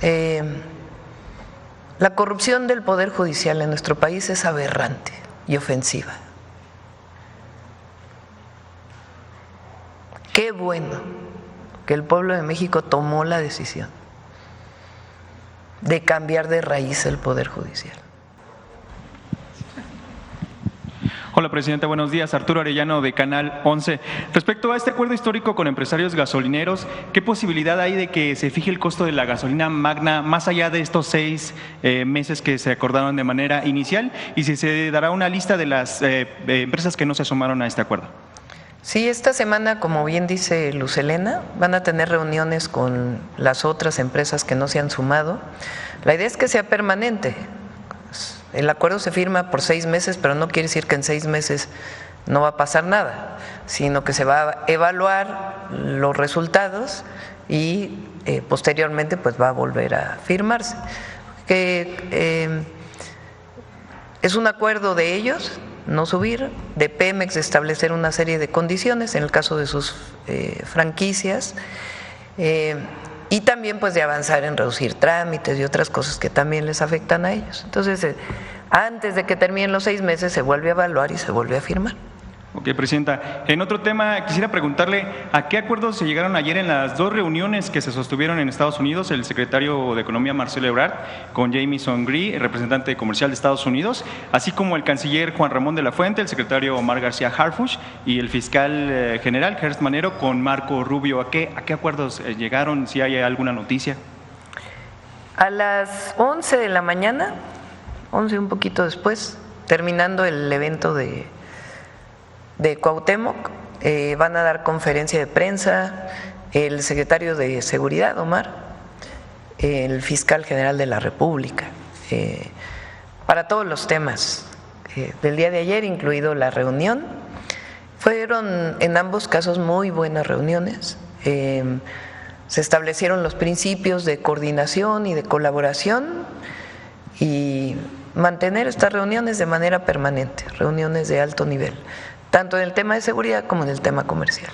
La corrupción del Poder Judicial en nuestro país es aberrante y ofensiva. Qué bueno que el pueblo de México tomó la decisión de cambiar de raíz el Poder Judicial. Hola, Presidenta, buenos días. Arturo Arellano, de Canal 11. Respecto a este acuerdo histórico con empresarios gasolineros, ¿qué posibilidad hay de que se fije el costo de la gasolina magna más allá de estos 6 meses que se acordaron de manera inicial? Y si se dará una lista de las empresas que no se sumaron a este acuerdo. Sí, esta semana, como bien dice Luz Helena, van a tener reuniones con las otras empresas que no se han sumado. La idea es que sea permanente. El acuerdo se firma por 6 meses, pero no quiere decir que en 6 meses no va a pasar nada, sino que se va a evaluar los resultados y posteriormente pues va a volver a firmarse. Es un acuerdo de ellos, no subir, de Pemex de establecer una serie de condiciones en el caso de sus franquicias, y también pues de avanzar en reducir trámites y otras cosas que también les afectan a ellos. Entonces, antes de que terminen los 6 meses se vuelve a evaluar y se vuelve a firmar. Ok, Presidenta. En otro tema, quisiera preguntarle a qué acuerdos se llegaron ayer en las 2 reuniones que se sostuvieron en Estados Unidos, el secretario de Economía Marcelo Ebrard con Jamieson Gray, el representante comercial de Estados Unidos, así como el canciller Juan Ramón de la Fuente, el secretario Omar García Harfuch y el fiscal general Gertz Manero con Marco Rubio. ¿A qué acuerdos llegaron? Si hay alguna noticia. A las 11 de la mañana, 11 un poquito después, terminando el evento de Cuauhtémoc, van a dar conferencia de prensa el secretario de Seguridad, Omar, el fiscal general de la República, para todos los temas del día de ayer, incluido la reunión. Fueron en ambos casos muy buenas reuniones. Se establecieron los principios de coordinación y de colaboración y mantener estas reuniones de manera permanente, reuniones de alto nivel, tanto en el tema de seguridad como en el tema comercial.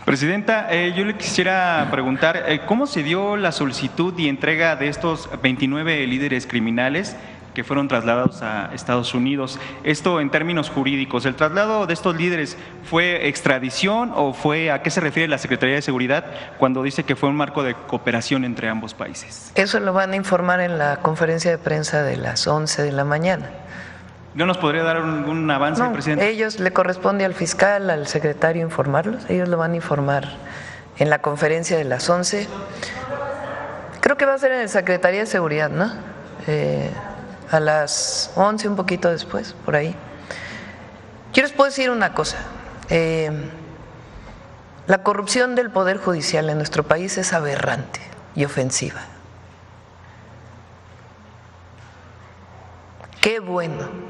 Presidenta, yo le quisiera preguntar, ¿cómo se dio la solicitud y entrega de estos 29 líderes criminales que fueron trasladados a Estados Unidos? Esto en términos jurídicos, ¿el traslado de estos líderes fue extradición o fue a qué se refiere la Secretaría de Seguridad cuando dice que fue un marco de cooperación entre ambos países? Eso lo van a informar en la conferencia de prensa de las 11 de la mañana. ¿No nos podría dar un avance, no, Presidente? Ellos le corresponde al fiscal, al secretario informarlos, ellos lo van a informar en la conferencia de las 11. Creo que va a ser en la Secretaría de Seguridad, ¿no? A las 11, un poquito después, por ahí. Yo les puedo decir una cosa, la corrupción del Poder Judicial en nuestro país es aberrante y ofensiva. Qué bueno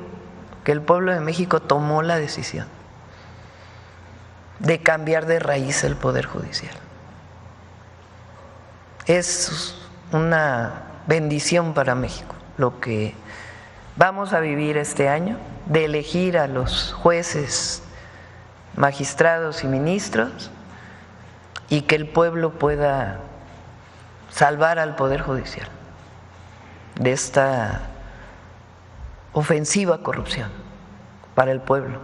que el pueblo de México tomó la decisión de cambiar de raíz el Poder Judicial. Es una bendición para México lo que vamos a vivir este año, de elegir a los jueces, magistrados y ministros, y que el pueblo pueda salvar al Poder Judicial de esta ofensiva corrupción para el pueblo.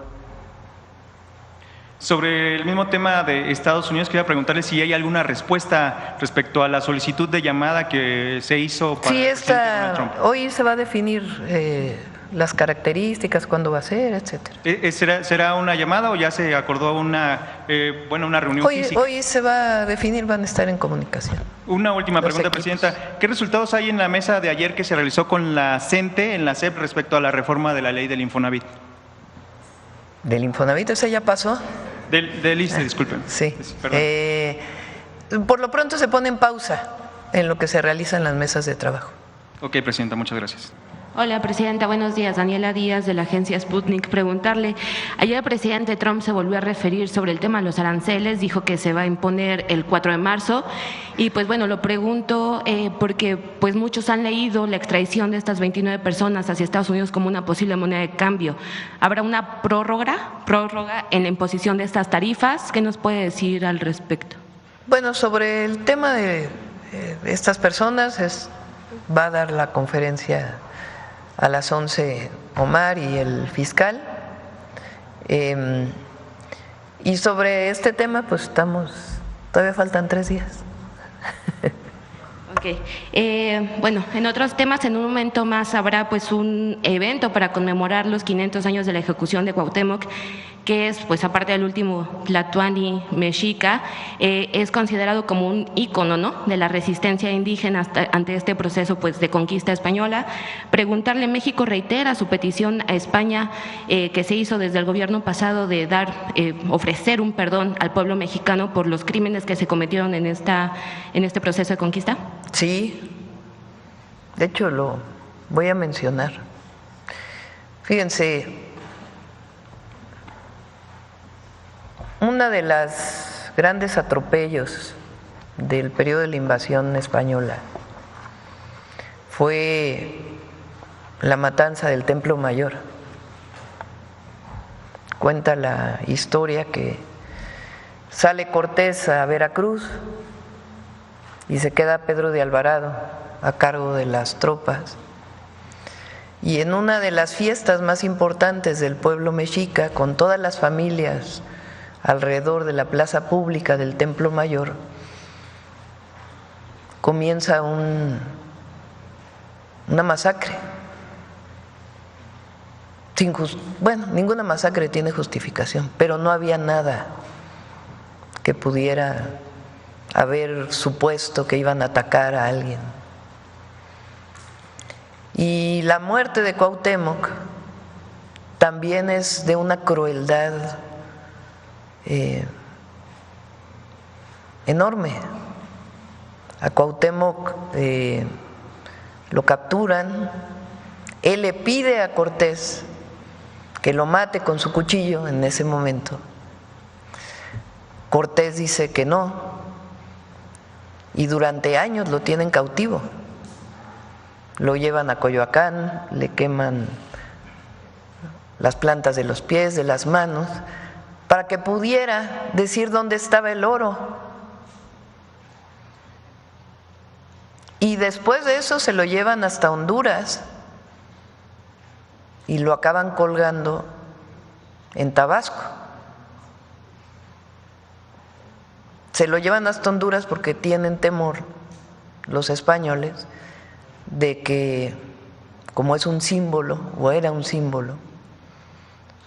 Sobre el mismo tema de Estados Unidos, quería preguntarle si hay alguna respuesta respecto a la solicitud de llamada que se hizo para el presidente Donald Trump. Hoy se va a definir las características, cuándo va a ser, etcétera. ¿Será una llamada o ya se acordó una reunión física? Hoy se va a definir, van a estar en comunicación. Una última pregunta, Presidenta. ¿Qué resultados hay en la mesa de ayer que se realizó con la CENTE, en la SEP, respecto a la reforma de la ley del Infonavit? ¿Del Infonavit? ¿Esa ya pasó? Del ISSSTE, disculpen. Sí. Por lo pronto se pone en pausa en lo que se realiza en las mesas de trabajo. Ok, Presidenta, muchas gracias. Hola, Presidenta, buenos días. Daniela Díaz, de la agencia Sputnik. Preguntarle, ayer el presidente Trump se volvió a referir sobre el tema de los aranceles, dijo que se va a imponer el 4 de marzo y pues bueno, lo pregunto porque pues muchos han leído la extradición de estas 29 personas hacia Estados Unidos como una posible moneda de cambio. ¿Habrá una prórroga en la imposición de estas tarifas? ¿Qué nos puede decir al respecto? Bueno, sobre el tema de estas personas va a dar la conferencia a las 11 Omar y el fiscal. Y sobre este tema, pues todavía faltan 3 días. Ok. Bueno, en otros temas, en un momento más habrá pues un evento para conmemorar los 500 años de la ejecución de Cuauhtémoc, que es, pues aparte del último Tlatoani mexica, es considerado como un ícono, ¿no?, de la resistencia indígena ante este proceso pues de conquista española. Preguntarle, México reitera su petición a España que se hizo desde el gobierno pasado de ofrecer un perdón al pueblo mexicano por los crímenes que se cometieron en este proceso de conquista. Sí, de hecho lo voy a mencionar. Fíjense, una de las grandes atropellos del periodo de la invasión española fue la matanza del Templo Mayor. Cuenta la historia que sale Cortés a Veracruz y se queda Pedro de Alvarado a cargo de las tropas. Y en una de las fiestas más importantes del pueblo mexica, con todas las familias alrededor de la plaza pública del Templo Mayor, comienza una masacre. Bueno, ninguna masacre tiene justificación, pero no había nada que pudiera haber supuesto que iban a atacar a alguien. Y la muerte de Cuauhtémoc también es de una crueldad enorme. A Cuauhtémoc lo capturan, él le pide a Cortés que lo mate con su cuchillo en ese momento. Cortés dice que no, y durante años lo tienen cautivo. Lo llevan a Coyoacán, le queman las plantas de los pies, de las manos, para que pudiera decir dónde estaba el oro. Y después de eso se lo llevan hasta Honduras y lo acaban colgando en Tabasco. Se lo llevan hasta Honduras porque tienen temor los españoles de que, como es un símbolo, o era un símbolo,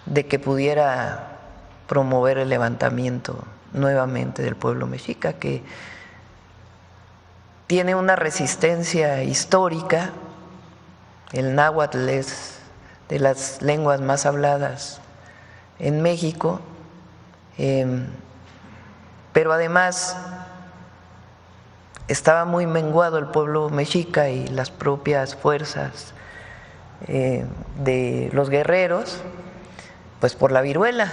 de que pudiera promover el levantamiento nuevamente del pueblo mexica, que tiene una resistencia histórica. El náhuatl es de las lenguas más habladas en México, pero además estaba muy menguado el pueblo mexica y las propias fuerzas de los guerreros, pues por la viruela.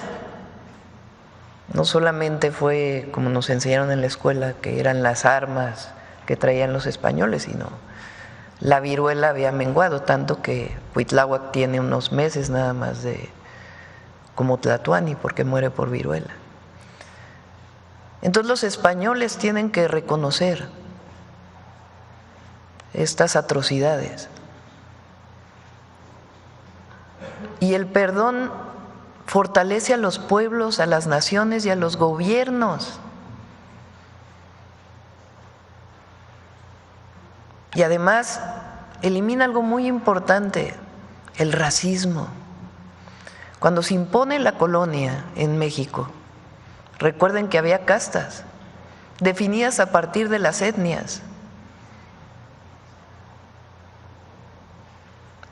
No solamente fue, como nos enseñaron en la escuela, que eran las armas que traían los españoles, sino la viruela había menguado, tanto que Cuitláhuac tiene unos meses nada más como Tlatoani, porque muere por viruela. Entonces los españoles tienen que reconocer estas atrocidades. Y el perdón fortalece a los pueblos, a las naciones y a los gobiernos. Y además elimina algo muy importante, el racismo. Cuando se impone la colonia en México, recuerden que había castas definidas a partir de las etnias.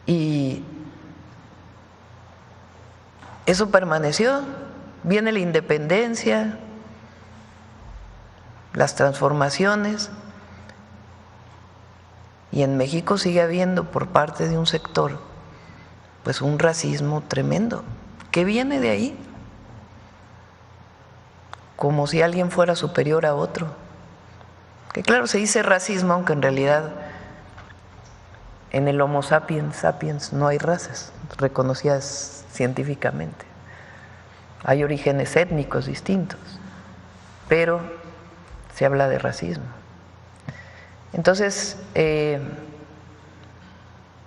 Y eso permaneció. Viene la independencia, las transformaciones, y en México sigue habiendo por parte de un sector pues un racismo tremendo que viene de ahí, como si alguien fuera superior a otro. Que claro, se dice racismo, aunque en realidad en el Homo sapiens no hay razas reconocidas científicamente. Hay orígenes étnicos distintos, pero se habla de racismo. Entonces,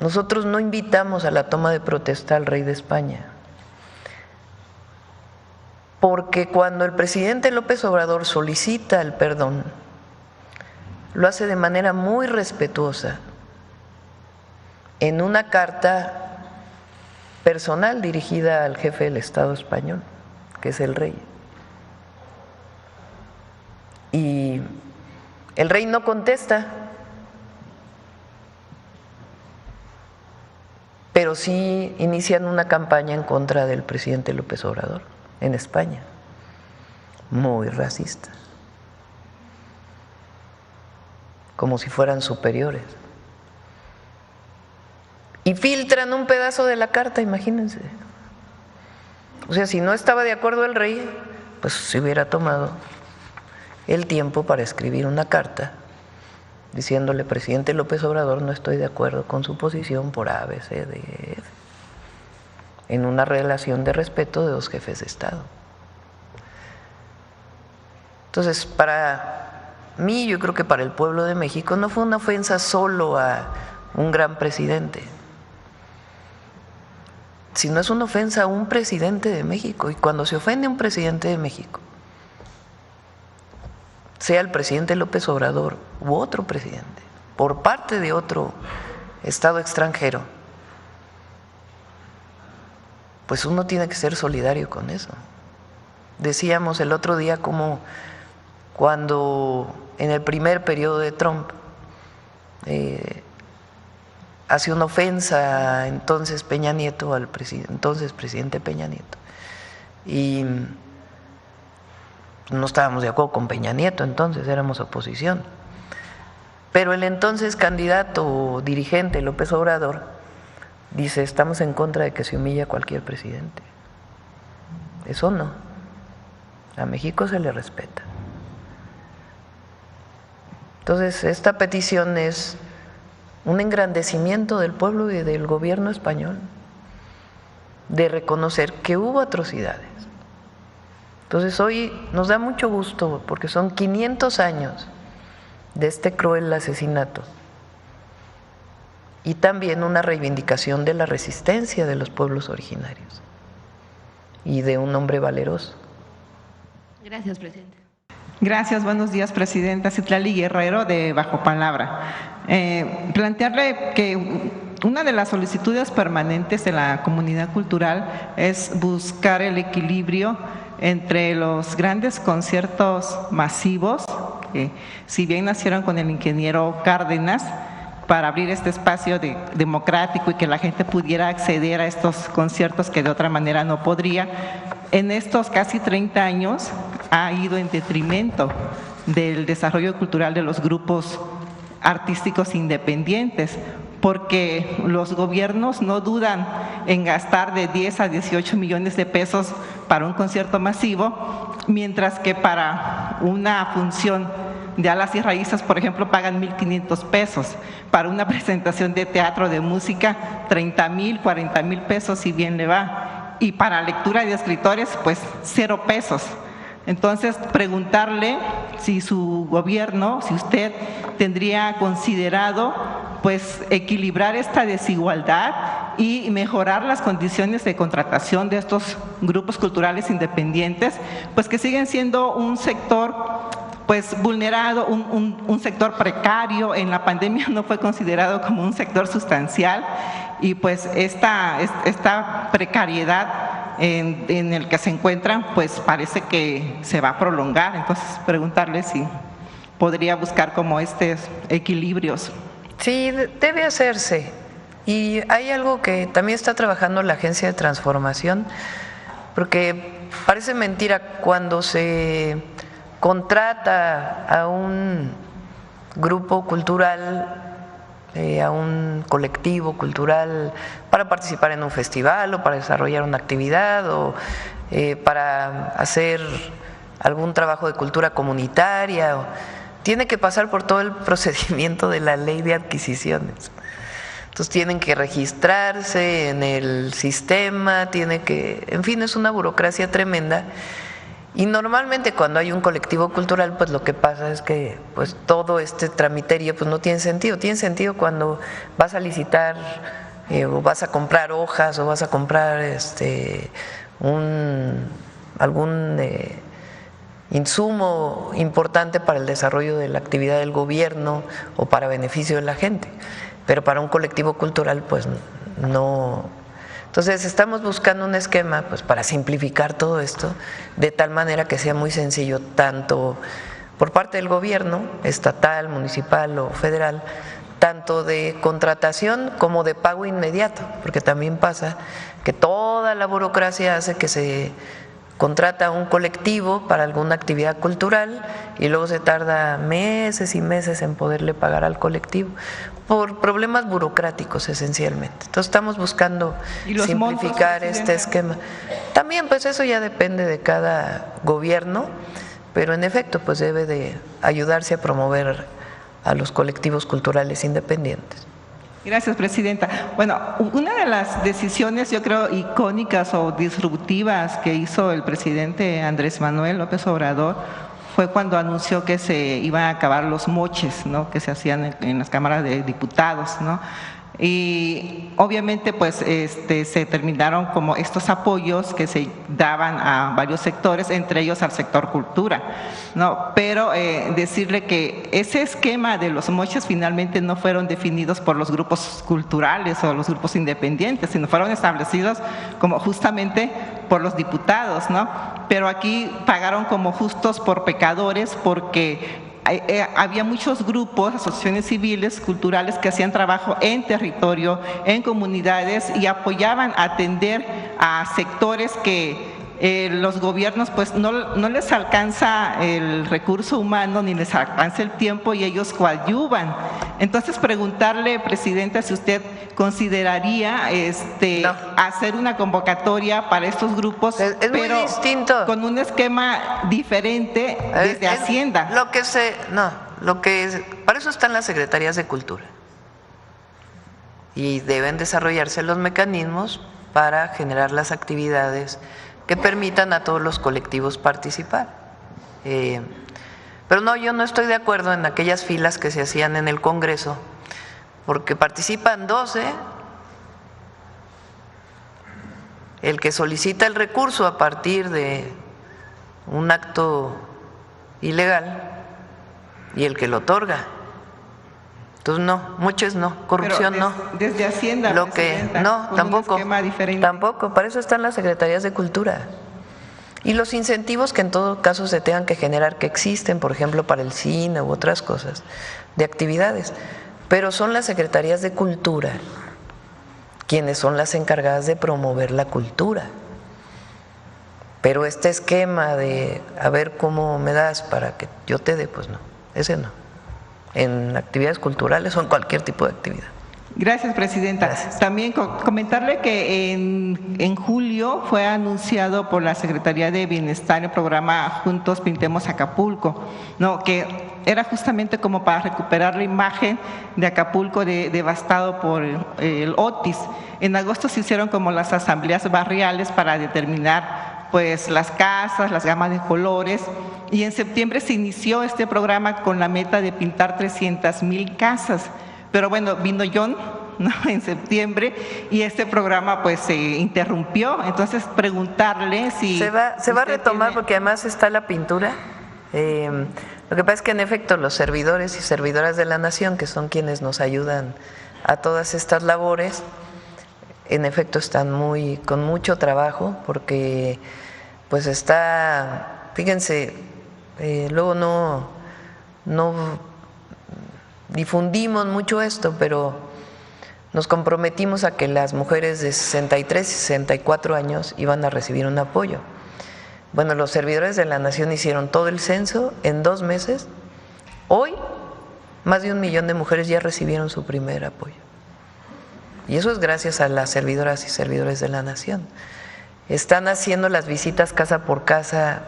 nosotros no invitamos a la toma de protesta al rey de España, porque cuando el presidente López Obrador solicita el perdón, lo hace de manera muy respetuosa, en una carta personal dirigida al jefe del Estado español, que es el rey. Y el rey no contesta, pero sí inician una campaña en contra del presidente López Obrador en España, muy racista, como si fueran superiores. Y filtran un pedazo de la carta, imagínense. O sea, si no estaba de acuerdo el rey, pues se hubiera tomado el tiempo para escribir una carta diciéndole: presidente López Obrador, no estoy de acuerdo con su posición por A, B, C, D, E, F, en una relación de respeto de dos jefes de Estado. Entonces, para mí, yo creo que para el pueblo de México no fue una ofensa solo a un gran presidente, sino es una ofensa a un presidente de México. Y cuando se ofende a un presidente de México, sea el presidente López Obrador u otro presidente, por parte de otro Estado extranjero, pues uno tiene que ser solidario con eso. Decíamos el otro día como cuando en el primer periodo de Trump hace una ofensa entonces Peña Nieto al entonces presidente Peña Nieto, y no estábamos de acuerdo con Peña Nieto, entonces éramos oposición, pero el entonces candidato o dirigente López Obrador dice: estamos en contra de que se humille a cualquier presidente. Eso no, a México se le respeta. Entonces, esta petición es un engrandecimiento del pueblo y del gobierno español, de reconocer que hubo atrocidades. Entonces, hoy nos da mucho gusto porque son 500 años de este cruel asesinato y también una reivindicación de la resistencia de los pueblos originarios y de un hombre valeroso. Gracias, presidente. Gracias, buenos días, presidenta. Citlali Guerrero, de Bajo Palabra. Plantearle que una de las solicitudes permanentes de la comunidad cultural es buscar el equilibrio entre los grandes conciertos masivos, que si bien nacieron con el ingeniero Cárdenas, para abrir este espacio democrático y que la gente pudiera acceder a estos conciertos que de otra manera no podría, en estos casi 30 años ha ido en detrimento del desarrollo cultural de los grupos artísticos independientes, porque los gobiernos no dudan en gastar de 10 a 18 millones de pesos para un concierto masivo, mientras que para una función de alas y raíces, por ejemplo, pagan 1,500 pesos. Para una presentación de teatro, de música, 30,000, 40,000 pesos si bien le va. Y para lectura de escritores, pues 0 pesos. Entonces, preguntarle si su gobierno, si usted tendría considerado pues equilibrar esta desigualdad y mejorar las condiciones de contratación de estos grupos culturales independientes, pues que siguen siendo un sector pues vulnerado, un sector precario. En la pandemia no fue considerado como un sector sustancial, y pues esta precariedad en el que se encuentran pues parece que se va a prolongar. Entonces, preguntarle si podría buscar como estos equilibrios. Sí, debe hacerse. Y hay algo que también está trabajando la Agencia de Transformación, porque parece mentira cuando se contrata a un grupo cultural, a un colectivo cultural para participar en un festival o para desarrollar una actividad o para hacer algún trabajo de cultura comunitaria, tiene que pasar por todo el procedimiento de la ley de adquisiciones. Entonces tienen que registrarse en el sistema, en fin, es una burocracia tremenda. Y normalmente cuando hay un colectivo cultural, pues lo que pasa es que pues todo este tramiterio pues no tiene sentido. Tiene sentido cuando vas a licitar o vas a comprar hojas o vas a comprar algún insumo importante para el desarrollo de la actividad del gobierno o para beneficio de la gente. Pero para un colectivo cultural pues no. Entonces estamos buscando un esquema pues para simplificar todo esto de tal manera que sea muy sencillo tanto por parte del gobierno estatal, municipal o federal, tanto de contratación como de pago inmediato, porque también pasa que toda la burocracia hace que se contrata a un colectivo para alguna actividad cultural y luego se tarda meses y meses en poderle pagar al colectivo por problemas burocráticos esencialmente. Entonces estamos buscando simplificar este esquema. También pues eso ya depende de cada gobierno, pero en efecto pues debe de ayudarse a promover a los colectivos culturales independientes. Gracias, Presidenta. Bueno, una de las decisiones, yo creo, icónicas o disruptivas que hizo el presidente Andrés Manuel López Obrador fue cuando anunció que se iban a acabar los moches, ¿no?, que se hacían en las cámaras de diputados, ¿no? Y obviamente pues se terminaron como estos apoyos que se daban a varios sectores, entre ellos al sector cultura, ¿no? Pero decirle que ese esquema de los moches finalmente no fueron definidos por los grupos culturales o los grupos independientes, sino fueron establecidos como justamente por los diputados, ¿no? Pero aquí pagaron como justos por pecadores porque había muchos grupos, asociaciones civiles, culturales que hacían trabajo en territorio, en comunidades y apoyaban a atender a sectores que los gobiernos pues no les alcanza el recurso humano ni les alcanza el tiempo y ellos coadyuvan. Entonces preguntarle, Presidenta, si usted consideraría hacer una convocatoria para estos grupos, es pero muy distinto, con un esquema diferente desde Hacienda. Para eso están las secretarías de Cultura y deben desarrollarse los mecanismos para generar las actividades que permitan a todos los colectivos participar. Pero no, yo no estoy de acuerdo en aquellas filas que se hacían en el Congreso, porque participan 12, el que solicita el recurso a partir de un acto ilegal y el que lo otorga. Entonces no, muchos no, corrupción no. Desde Hacienda, lo que no, tampoco, para eso están las secretarías de Cultura. Y los incentivos que en todo caso se tengan que generar, que existen, por ejemplo, para el cine u otras cosas, de actividades. Pero son las secretarías de Cultura quienes son las encargadas de promover la cultura. Pero este esquema de a ver cómo me das para que yo te dé, pues no, ese no. En actividades culturales o en cualquier tipo de actividad. Gracias, Presidenta. Gracias. También comentarle que en julio fue anunciado por la Secretaría de Bienestar el programa Juntos Pintemos Acapulco, ¿no?, que era justamente como para recuperar la imagen de Acapulco devastado por el Otis. En agosto se hicieron como las asambleas barriales para determinar pues las casas, las gamas de colores, y en septiembre se inició este programa con la meta de pintar 300,000 casas. Pero bueno, vino John, ¿no?, en septiembre y este programa pues se interrumpió. Entonces preguntarle si se va a retomar porque además está la pintura. Lo que pasa es que en efecto los servidores y servidoras de la nación, que son quienes nos ayudan a todas estas labores, en efecto están con mucho trabajo porque pues fíjense, luego no difundimos mucho esto, pero nos comprometimos a que las mujeres de 63 y 64 años iban a recibir un apoyo. Bueno, los servidores de la nación hicieron todo el censo en 2 meses. Hoy, más de 1 millón de mujeres ya recibieron su primer apoyo. Y eso es gracias a las servidoras y servidores de la nación. Están haciendo las visitas casa por casa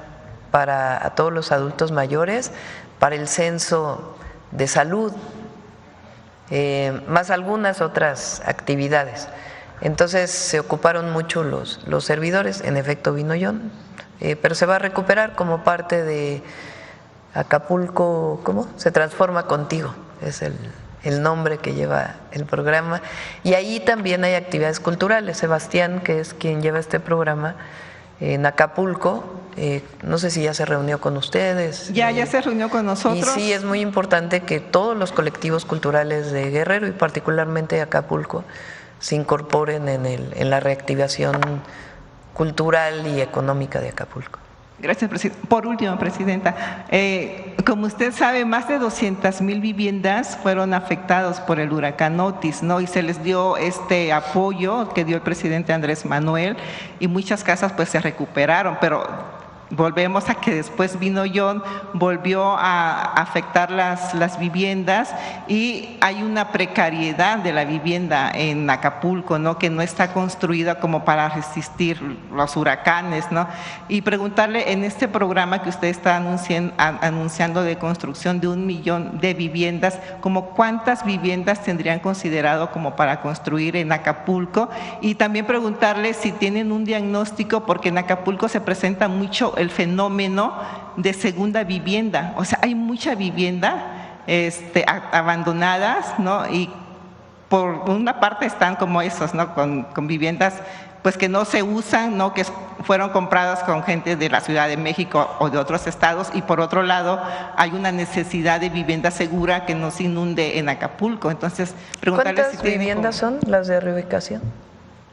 a todos los adultos mayores, para el censo de salud, más algunas otras actividades. Entonces se ocuparon mucho los servidores. En efecto vino John, pero se va a recuperar como parte de Acapulco, ¿cómo? Se transforma contigo, es el nombre que lleva el programa. Y ahí también hay actividades culturales. Sebastián, que es quien lleva este programa en Acapulco, no sé si ya se reunió con ustedes. Ya se reunió con nosotros. Y sí, es muy importante que todos los colectivos culturales de Guerrero y particularmente de Acapulco se incorporen en la reactivación cultural y económica de Acapulco. Gracias, presidenta. Por último, presidenta, como usted sabe, más de 200,000 viviendas fueron afectadas por el huracán Otis, ¿no? Y se les dio este apoyo que dio el presidente Andrés Manuel y muchas casas pues se recuperaron, pero volvemos a que después vino John, volvió a afectar las viviendas y hay una precariedad de la vivienda en Acapulco, ¿no? Que no está construida como para resistir los huracanes, ¿no? Y preguntarle en este programa que usted está anunciando de construcción de 1,000,000 de viviendas, ¿como cuántas viviendas tendrían considerado como para construir en Acapulco? Y también preguntarle si tienen un diagnóstico, porque en Acapulco se presenta mucho el fenómeno de segunda vivienda, o sea, hay mucha vivienda abandonadas, ¿no? Y por una parte están como esos, ¿no? Con viviendas pues que no se usan, ¿no? Que fueron compradas con gente de la Ciudad de México o de otros estados, y por otro lado hay una necesidad de vivienda segura que no se inunde en Acapulco. Entonces, preguntarle ¿cuántas viviendas son las de reubicación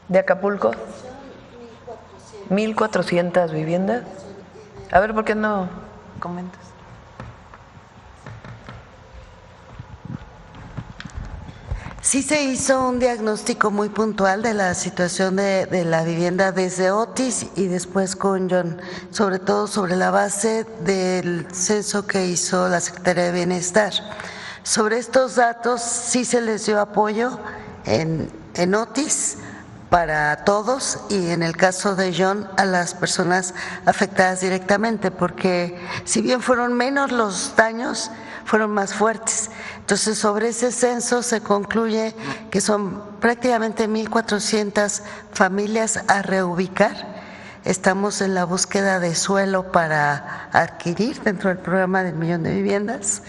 de Acapulco? 1,400 viviendas. A ver, ¿por qué no comentas? Sí se hizo un diagnóstico muy puntual de la situación de la vivienda desde Otis y después con John, sobre todo sobre la base del censo que hizo la Secretaría de Bienestar. Sobre estos datos sí se les dio apoyo en Otis para todos y en el caso de John a las personas afectadas directamente, porque si bien fueron menos los daños, fueron más fuertes. Entonces, sobre ese censo se concluye que son prácticamente 1,400 familias a reubicar. Estamos en la búsqueda de suelo para adquirir dentro del programa del 1,000,000 de viviendas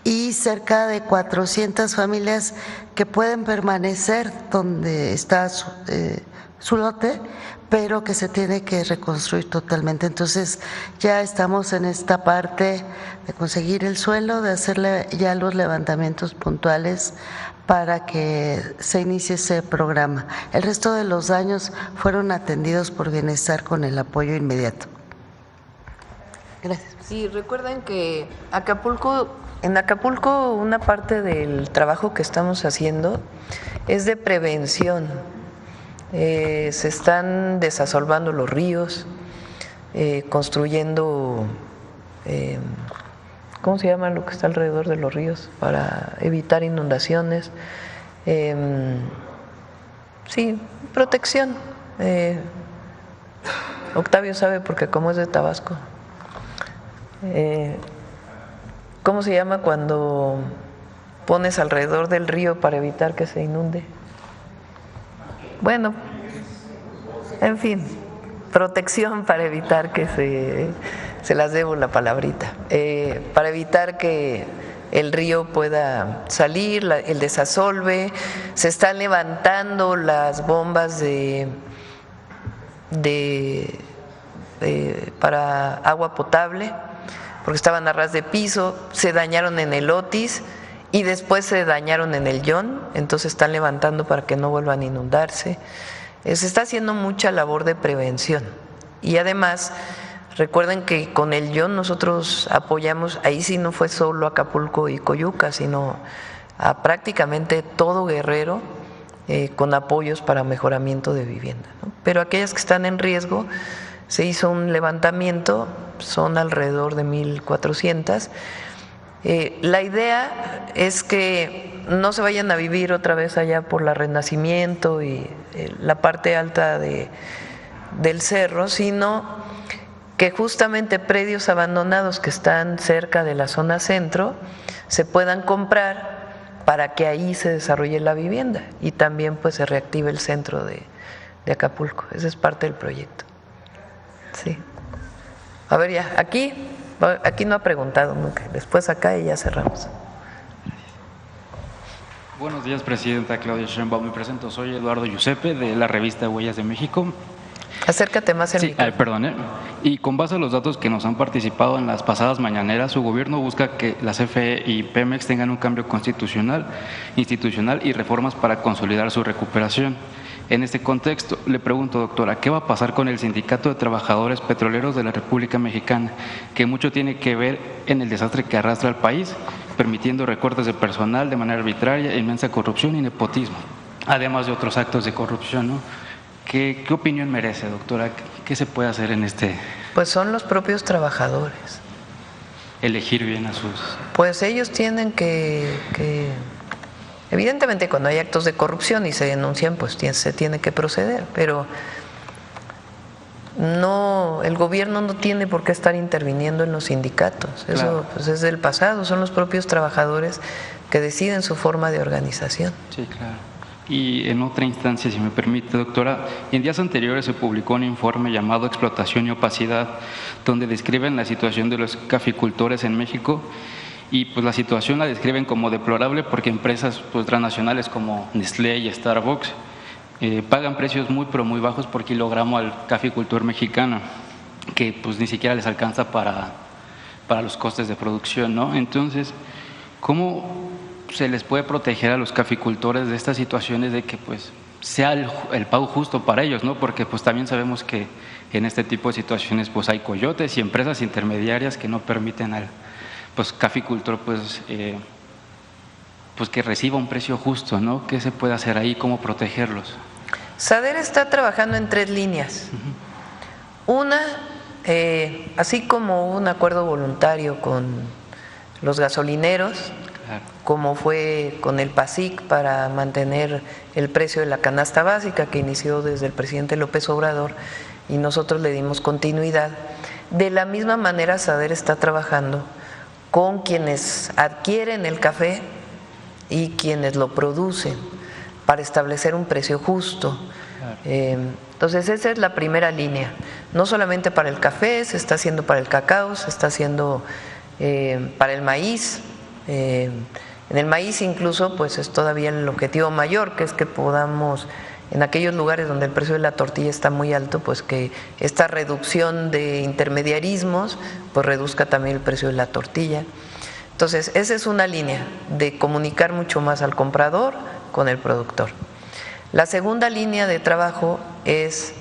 y cerca de 400 familias que pueden permanecer donde está su lote, pero que se tiene que reconstruir totalmente. Entonces ya estamos en esta parte de conseguir el suelo, de hacerle ya los levantamientos puntuales para que se inicie ese programa. El resto de los daños fueron atendidos por Bienestar con el apoyo inmediato. Gracias. Sí, recuerden que en Acapulco una parte del trabajo que estamos haciendo es de prevención. Se están desasolvando los ríos, construyendo, ¿cómo se llama lo que está alrededor de los ríos? Para evitar inundaciones. Sí, protección. Octavio sabe porque como es de Tabasco. ¿Cómo se llama cuando pones alrededor del río para evitar que se inunde? Bueno, en fin, protección para evitar que se las debo la palabrita, para evitar que el río pueda salir, el desasolve. Se están levantando las bombas para agua potable, porque estaban a ras de piso, se dañaron en el Otis y después se dañaron en el John, entonces están levantando para que no vuelvan a inundarse. Se está haciendo mucha labor de prevención y además recuerden que con el John nosotros apoyamos, ahí sí no fue solo Acapulco y Coyuca, sino a prácticamente todo Guerrero con apoyos para mejoramiento de vivienda, ¿no? Pero aquellas que están en riesgo, se hizo un levantamiento, son alrededor de 1,400. La idea es que no se vayan a vivir otra vez allá por la Renacimiento y la parte alta del cerro, sino que justamente predios abandonados que están cerca de la zona centro se puedan comprar para que ahí se desarrolle la vivienda y también pues se reactive el centro de Acapulco. Esa es parte del proyecto. Sí. A ver, ya, aquí no ha preguntado nunca, después acá y ya cerramos. Buenos días, Presidenta Claudia Sheinbaum. Me presento, soy Eduardo Giuseppe de la revista Huellas de México. Acércate más al micrófono. Perdón. Y con base a los datos que nos han participado en las pasadas mañaneras, su gobierno busca que la CFE y Pemex tengan un cambio constitucional, institucional y reformas para consolidar su recuperación. En este contexto, le pregunto, doctora, ¿qué va a pasar con el Sindicato de Trabajadores Petroleros de la República Mexicana, que mucho tiene que ver en el desastre que arrastra al país, permitiendo recortes de personal de manera arbitraria, inmensa corrupción y nepotismo, además de otros actos de corrupción, ¿no? ¿Qué opinión merece, doctora? ¿Qué se puede hacer en este? Pues son los propios trabajadores. Elegir bien a sus… Pues ellos tienen que evidentemente cuando hay actos de corrupción y se denuncian, pues se tiene que proceder, pero no, el gobierno no tiene por qué estar interviniendo en los sindicatos. Eso Claro. pues es del pasado, son los propios trabajadores que deciden su forma de organización. Sí, claro. Y en otra instancia, si me permite, doctora, en días anteriores se publicó un informe llamado Explotación y Opacidad, donde describen la situación de los caficultores en México y pues la situación la describen como deplorable porque empresas pues transnacionales como Nestlé y Starbucks pagan precios muy pero muy bajos por kilogramo al caficultor mexicano, que pues ni siquiera les alcanza para los costes de producción, ¿no? Entonces, ¿cómo se les puede proteger a los caficultores de estas situaciones de que pues sea el pago justo para ellos, ¿no? Porque pues también sabemos que en este tipo de situaciones pues hay coyotes y empresas intermediarias que no permiten al pues caficultor pues que reciba un precio justo, ¿no? ¿Qué se puede hacer ahí? ¿Cómo protegerlos? SADER está trabajando en 3 líneas. Una, así como un acuerdo voluntario con los gasolineros, Claro. como fue con el PASIC para mantener el precio de la canasta básica que inició desde el presidente López Obrador y nosotros le dimos continuidad. De la misma manera, SADER está trabajando con quienes adquieren el café y quienes lo producen para establecer un precio justo. Entonces esa es la primera línea, no solamente para el café, se está haciendo para el cacao, se está haciendo para el maíz. En el maíz incluso pues es todavía el objetivo mayor, que es que podamos en aquellos lugares donde el precio de la tortilla está muy alto, pues que esta reducción de intermediarismos pues reduzca también el precio de la tortilla. Entonces esa es una línea de comunicar mucho más al comprador con el productor. La segunda línea de trabajo es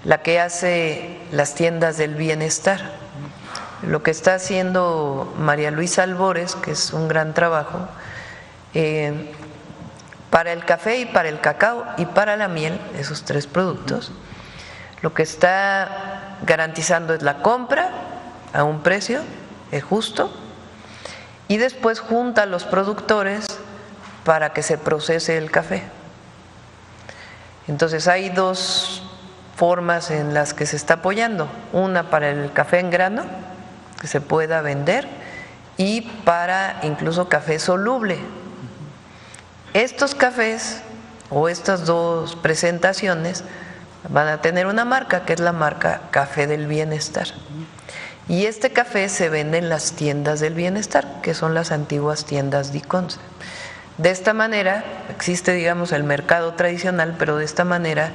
la que hace las tiendas del bienestar. Lo que está haciendo María Luisa Albores, que es un gran trabajo, para el café y para el cacao y para la miel, esos 3 productos, lo que está garantizando es la compra a un precio justo y después junta a los productores para que se procese el café. Entonces hay 2 formas en las que se está apoyando, una para el café en grano, que se pueda vender, y para incluso café soluble. Estos cafés o estas 2 presentaciones van a tener una marca, que es la marca Café del Bienestar. Y este café se vende en las tiendas del bienestar, que son las antiguas tiendas Diconsa. De esta manera, existe digamos el mercado tradicional, pero de esta manera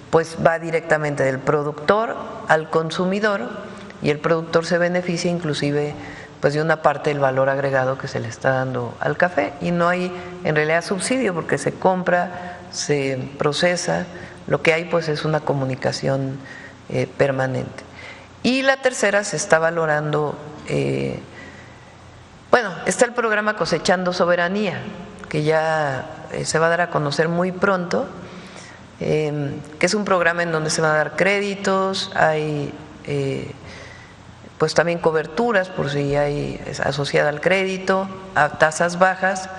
pues va directamente del productor al consumidor y el productor se beneficia inclusive pues de una parte del valor agregado que se le está dando al café y no hay en realidad subsidio porque se compra, se procesa, lo que hay pues es una comunicación permanente. Y la tercera se está valorando, está el programa Cosechando Soberanía, que ya se va a dar a conocer muy pronto, que es un programa en donde se van a dar créditos, hay pues también coberturas por si hay asociada al crédito, a tasas bajas,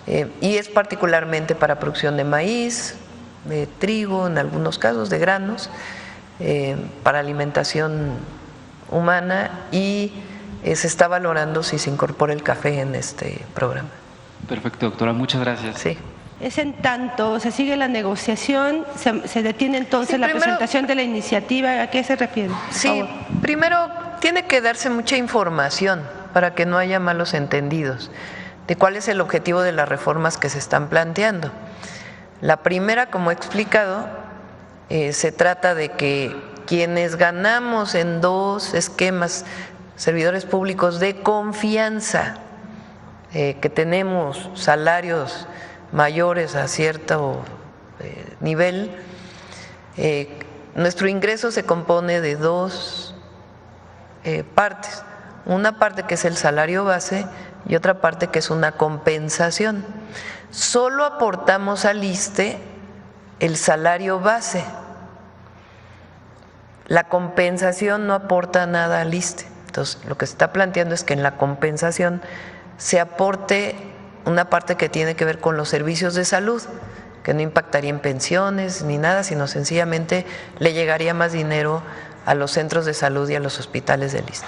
y es particularmente para producción de maíz, de trigo, en algunos casos de granos, para alimentación humana y se está valorando si se incorpora el café en este programa. Perfecto, doctora, muchas gracias. Sí. Es en tanto se sigue la negociación, se detiene entonces la presentación de la iniciativa. ¿A qué se refiere? Sí, primero tiene que darse mucha información para que no haya malos entendidos de cuál es el objetivo de las reformas que se están planteando. La primera, como he explicado, se trata de que quienes ganamos en dos esquemas, servidores públicos de confianza, que tenemos salarios mayores a cierto nivel, nuestro ingreso se compone de dos partes. Una parte que es el salario base y otra parte que es una compensación. Solo aportamos al ISSSTE el salario base. La compensación no aporta nada al ISSSTE. Entonces, lo que se está planteando es que en la compensación se aporte una parte que tiene que ver con los servicios de salud, que no impactaría en pensiones ni nada, sino sencillamente le llegaría más dinero a los centros de salud y a los hospitales del ISSSTE.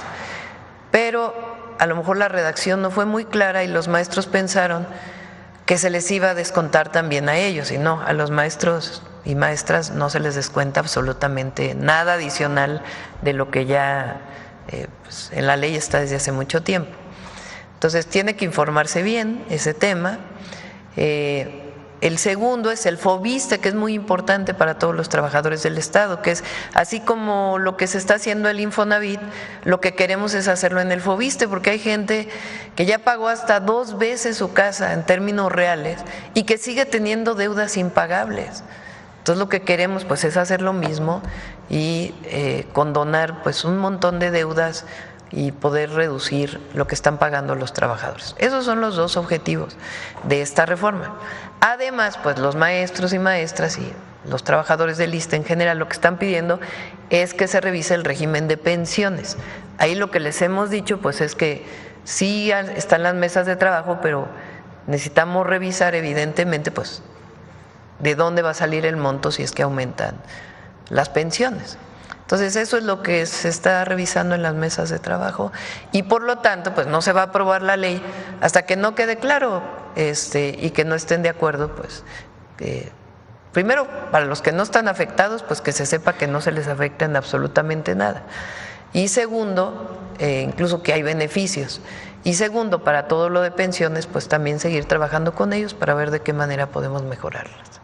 Pero a lo mejor la redacción no fue muy clara y los maestros pensaron que se les iba a descontar también a ellos, y no, a los maestros y maestras no se les descuenta absolutamente nada adicional de lo que ya pues en la ley está desde hace mucho tiempo. Entonces tiene que informarse bien ese tema. El segundo es el FOBISSSTE, que es muy importante para todos los trabajadores del Estado, que es así como lo que se está haciendo el Infonavit, lo que queremos es hacerlo en el FOBISSSTE, porque hay gente que ya pagó hasta 2 veces su casa en términos reales y que sigue teniendo deudas impagables. Entonces lo que queremos pues es hacer lo mismo y condonar pues un montón de deudas y poder reducir lo que están pagando los trabajadores. Esos son los dos objetivos de esta reforma. Además, pues los maestros y maestras y los trabajadores del ISSSTE en general lo que están pidiendo es que se revise el régimen de pensiones. Ahí lo que les hemos dicho pues es que sí están las mesas de trabajo, pero necesitamos revisar evidentemente pues de dónde va a salir el monto si es que aumentan las pensiones. Entonces eso es lo que se está revisando en las mesas de trabajo y por lo tanto pues no se va a aprobar la ley hasta que no quede claro y que no estén de acuerdo pues primero para los que no están afectados pues que se sepa que no se les afecta en absolutamente nada y segundo incluso que hay beneficios y segundo para todo lo de pensiones pues también seguir trabajando con ellos para ver de qué manera podemos mejorarlas.